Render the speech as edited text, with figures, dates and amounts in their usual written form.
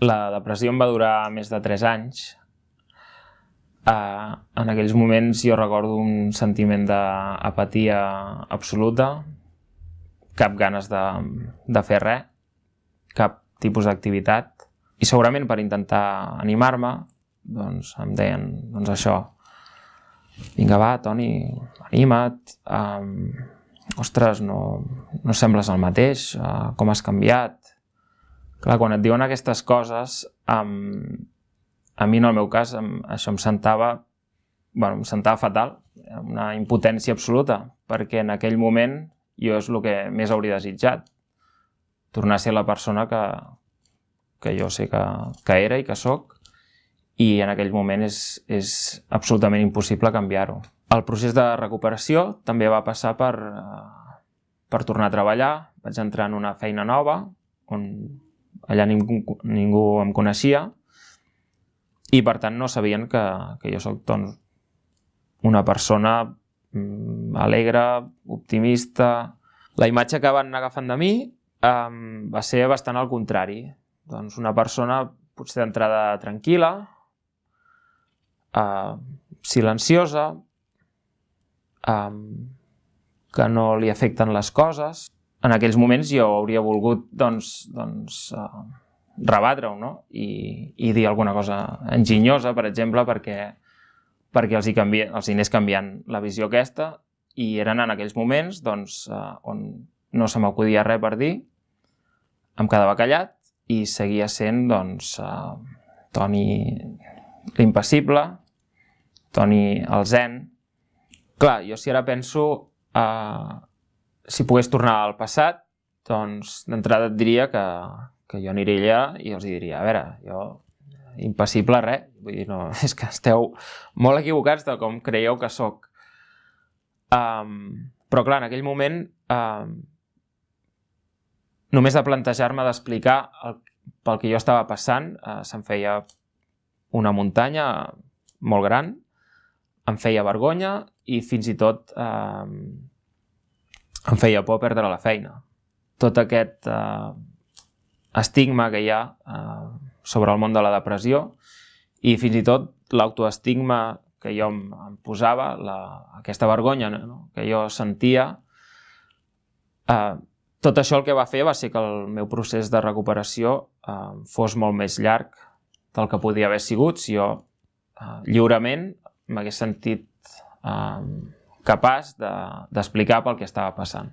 La depressió em va durar més de 3 anys. En aquells moments jo recordo un sentiment d'apatia absoluta, cap ganes de fer res, cap tipus d'activitat. I segurament per intentar animar-me, doncs em deien, doncs això, vinga va, Toni, anima't, ostres, no sembles el mateix, com has canviat. Clar, quan et diuen aquestes coses, a mi en el meu cas això em sentava fatal, una impotència absoluta, perquè en aquell moment jo és el que més hauria desitjat, tornar a ser la persona que jo sé que era i que soc, i en aquell moment és absolutament impossible canviar-ho. El procés de recuperació també va passar per tornar a treballar. Vaig entrar en una feina nova, on allà ningú em coneixia, i per tant no sabien que jo soc una persona alegre, optimista. La imatge que van agafant de mi va ser bastant al contrari. Doncs una persona potser d'entrada tranquil·la, silenciosa, que no li afecten les coses. En aquells moments jo hauria volgut rebatre-ho, no? I dir alguna cosa enginyosa, per exemple, perquè els anés canviant la visió aquesta, i eren en aquells moments on no se m'acudia res per dir, em quedava callat i seguia sent Toni l'impassible, Toni el zen. Clar, jo si ara penso, si pogués tornar al passat, doncs d'entrada et diria que jo aniria allà i els diria, a veure, jo impassible res, vull dir, no, és que esteu molt equivocats de com creieu que sóc. Però clar, en aquell moment, només de plantejar-me d'explicar pel que jo estava passant, se'm feia una muntanya molt gran, em feia vergonya i fins i tot em feia por perdre la feina. Tot aquest estigma que hi ha sobre el món de la depressió i fins i tot l'autoestigma que jo em posava, aquesta vergonya que jo sentia, tot això el que va fer va ser que el meu procés de recuperació fos molt més llarg del que podia haver sigut si jo lliurement m'hagués sentit capaç d'explicar pel que estava passant.